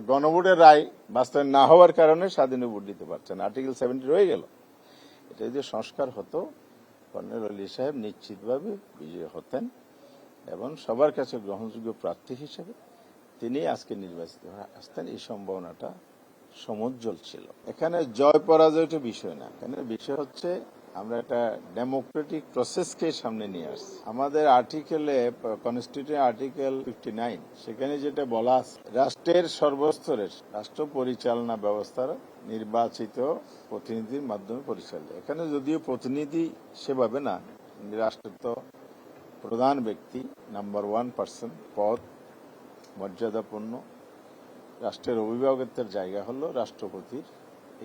গণভোটের রায় বাস্তবায়ন না হওয়ার কারণে স্বাধীনে ভোট দিতে পারছেন, আর্টিকেল 70 রয়ে গেল। এটা যদি সংস্কার হতো, কর্নেল অলি সাহেব নিশ্চিতভাবে বিজয়ী হতেন এবং সবার কাছে গ্রহণযোগ্য প্রার্থী হিসেবে তিনি আজকে নির্বাচিত হয়ে আসতেন। এই সম্ভাবনাটা সমুজ্জ্বল ছিল। এখানে জয় পরাজয়টা বিষয় না, এখানে বিষয় হচ্ছে আমরা একটা ডেমোক্রেটিক প্রসেসকে সামনে নিয়ে আসছি। আমাদের আর্টিকেলে, কনস্টিটিউশন আর্টিকেল 59, সেখানে যেটা বলা আছে, রাষ্ট্রের সর্বস্তরের রাষ্ট্র পরিচালনা ব্যবস্থার নির্বাচিত প্রতিনিধির মাধ্যমে পরিচালিত। এখানে যদিও প্রতিনিধি সেভাবে না, রাষ্ট্রের তো প্রধান ব্যক্তি, নাম্বার 1 পার্সন, পদ মর্যাদাপূর্ণ, রাষ্ট্রের অভিভাবকত্বের জায়গা হলো রাষ্ট্রপতির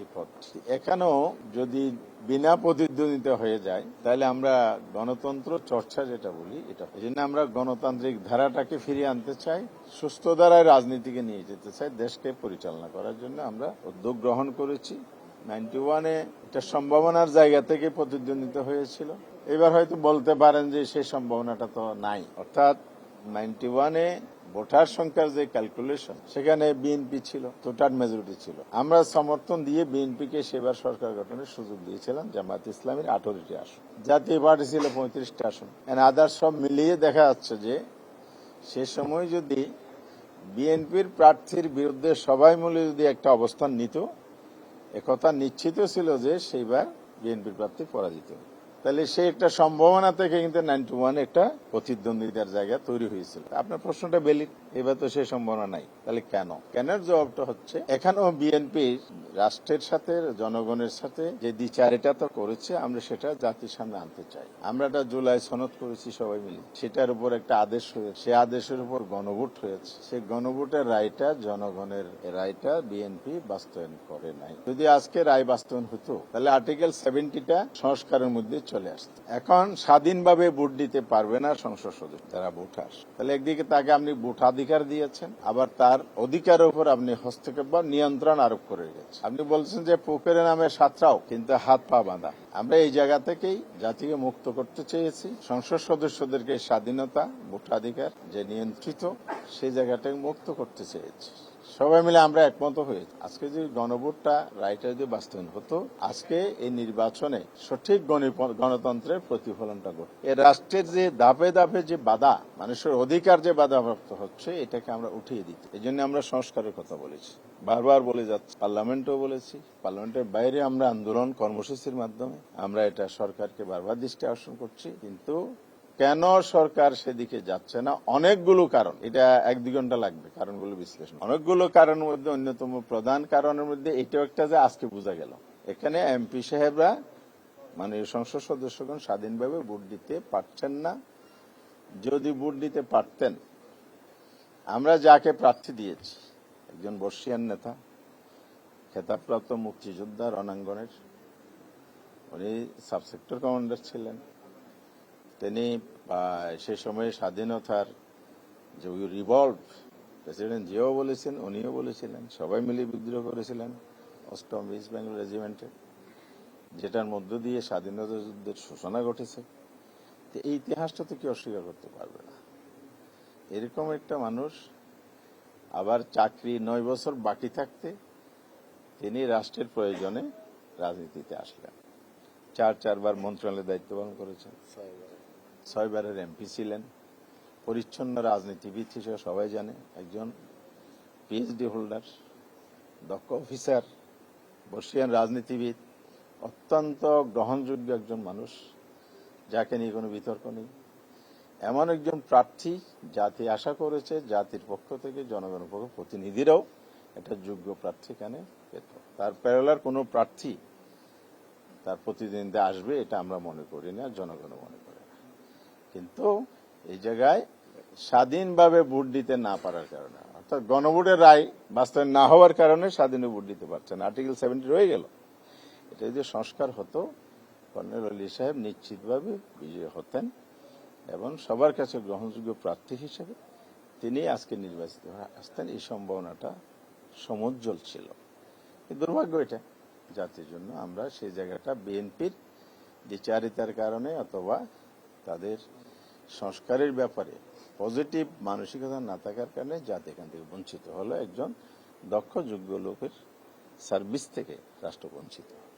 এই পদটি। এখানেও যদি বিনা প্রতিদ্বন্দ্বিতা হয়ে যায়, তাহলে আমরা গণতন্ত্র চর্চা যেটা বলি, এটা এই জন্য আমরা গণতান্ত্রিক ধারাটাকে ফিরিয়ে আনতে চাই, সুস্থ ধারায় রাজনীতিকে নিয়ে যেতে চাই, দেশকে পরিচালনা করার জন্য আমরা উদ্যোগ গ্রহণ করেছি। 91-এ একটা সম্ভাবনার জায়গা থেকে প্রতিদ্বন্দ্বিতা হয়েছিল। এবার হয়তো বলতে পারেন যে সেই সম্ভাবনাটা তো নাই, অর্থাৎ 91-এ ভোটার সংখ্যার যে ক্যালকুলেশন, সেখানে বিএনপি ছিল, টোটাল মেজরিটি ছিল। আমরা সমর্থন দিয়ে বিএনপিকে সেবার সরকার গঠনের সুযোগ দিয়েছিলাম। জামায়াত ইসলামীর 18টি আসন, জাতীয় পার্টি ছিল 35টি আসন, আদার্স সব মিলিয়ে দেখা যাচ্ছে যে সে সময় যদি বিএনপির প্রার্থীর বিরুদ্ধে সবাই মিলে যদি একটা অবস্থান নিত, একথা নিশ্চিত ছিল যে সেইবার বিএনপির প্রার্থী পরাজিত। তাহলে সেই একটা সম্ভাবনা থেকে কিন্তু 91 একটা প্রতিদ্বন্দ্বিতার জায়গা তৈরি হয়েছিল। আপনার প্রশ্নটা ভ্যালিড, এবার তো সেই সম্ভাবনা নাই। তাহলে কেন? কেনের জবাবটা হচ্ছে, এখানেও বিএনপি রাষ্ট্রের সাথে, জনগণের সাথে যে দ্বিচারিতা তো করেছে, আমরা সেটা জাতির সামনে আনতে চাই। আমরা একটা জুলাই সনদ করেছি সবাই মিলে, সেটার উপর একটা আদেশ হয়েছে, সে আদেশের উপর গণভোট হয়েছে। সেই গণভোটের রায়টা, জনগণের রায়টা বিএনপি বাস্তবায়ন করে নাই। যদি আজকে রায় বাস্তবায়ন হতো, তাহলে আর্টিকেল 70টা সংস্কারের মধ্যে চলে আসতো। এখন স্বাধীনভাবে ভোট দিতে পারবে না সংসদ সদস্য, যারা ভোটার। তাহলে একদিকে তাকে আপনি ভোটাধিকার দিয়েছেন, আবার তার অধিকারের উপর আপনি হস্তক্ষেপ বা নিয়ন্ত্রণ আরোপ করে গেছেন। আপনি বলছেন যে পুকুরের নামে সাঁতরাও, কিন্তু হাত পা বাঁধা। আমরা এই জায়গা থেকেই জাতিকে মুক্ত করতে চেয়েছি। সংসদ সদস্যদেরকে স্বাধীনতা, ভোটাধিকার যে নিয়ন্ত্রিত, সেই জায়গাটাকে মুক্ত করতে চেয়েছি। সবাই মিলে আমরা একমত হয়েছি। আজকে যদি গণভোটটা, রায়টা যদি বাস্তবায়ন হতো, আজকে এই নির্বাচনে সঠিক গণতন্ত্রের প্রতিফলনটা ঘটে। এই রাষ্ট্রের যে ধাপে ধাপে যে বাধা, মানুষের অধিকার যে বাধাপ্রাপ্ত হচ্ছে, এটাকে আমরা উঠিয়ে দিতে, এই জন্য আমরা সংস্কারের কথা বলেছি, বারবার বলে যাচ্ছি, পার্লামেন্টেও বলেছি। পার্লামেন্টের বাইরে আমরা আন্দোলন কর্মসূচির মাধ্যমে আমরা এটা সরকারকে বারবার দৃষ্টি আকর্ষণ করছি। কিন্তু কেন সরকার সেদিকে যাচ্ছে না? অনেকগুলো কারণ, এটা 1-2 ঘন্টা লাগবে কারণগুলো বিশ্লেষণ। অনেকগুলো কারণের মধ্যে অন্যতম প্রধান কারণের মধ্যে এটাও একটা, যে আজকে বোঝা গেল এখানে এমপি সাহেবরা, মানে সংসদ সদস্যগণ স্বাধীনভাবে ভোট দিতে পারছেন না। যদি ভোট দিতে পারতেন, আমরা যাকে প্রার্থী দিয়েছি, একজন বর্ষিয়ান নেতা, খেতাবপ্রাপ্ত মুক্তিযোদ্ধা, রণাঙ্গনের, উনি সাবসেক্টর কমান্ডার ছিলেন। তিনি সে সময়ে স্বাধীনতার যে রিভলভ, প্রেসিডেন্ট জিয়াও বলেছেন, উনিও বলেছিলেন, সবাই মিলে বিদ্রোহ করেছিলেন 8ম ইস্ট বেঙ্গল রেজিমেন্টে, যেটার মধ্য দিয়ে স্বাধীনতা যুদ্ধের সূচনা ঘটেছে। এই ইতিহাসটা তো কি অস্বীকার করতে পারবে না। এরকম একটা মানুষ, আবার চাকরি 9 বছর বাকি থাকতে তিনি রাষ্ট্রের প্রয়োজনে রাজনীতিতে আসলেন। 4বার মন্ত্রণালয়ের দায়িত্ব পালন করেছেন, 6বারের এমপি ছিলেন, পরিচ্ছন্ন রাজনীতিবিদ হিসেবে সবাই জানে, একজন পিএইচডি হোল্ডার, দক্ষ অফিসার, বর্ষিয়ান রাজনীতিবিদ, অত্যন্ত গ্রহণযোগ্য একজন মানুষ, যাকে নিয়ে কোনো বিতর্ক নেই। এমন একজন প্রার্থী জাতি আশা করেছে, জাতির পক্ষ থেকে, জনগণের পক্ষ প্রতিনিধিরাও একটা যোগ্য প্রার্থী এখানে পেত। তার প্যারালার কোনো প্রার্থী তার প্রতিদ্বন্দ্বিতা আসবে, এটা আমরা মনে করি না, জনগণও মনে করে না। কিন্তু এই জায়গায় স্বাধীনভাবে ভোট দিতে না পারার কারণে, অর্থাৎ গণভোটের রায় বাস্তবায়ন না হওয়ার কারণে স্বাধীন ভোট দিতে পারছেন, আর্টিকেল 70 রয়ে গেল। এটা যদি সংস্কার হতো, কর্নেল অলি সাহেব নিশ্চিতভাবে বিজয়ী হতেন এবং সবার কাছে গ্রহণযোগ্য প্রার্থী হিসেবে তিনি আজকে নির্বাচিত হয়ে আসতেন। এই সম্ভাবনাটা সমুজ্জ্বল ছিল। দুর্ভাগ্য এটা জাতির জন্য। আমরা সেই জায়গাটা বিএনপির দ্বিচারিতার কারণে অথবা তাদের সংস্কারের ব্যাপারে পজিটিভ মানসিকতা না থাকার কারণে জাতি এখান থেকে বঞ্চিত হলো একজন দক্ষ যোগ্য লোকের সার্ভিস থেকে রাষ্ট্র বঞ্চিত।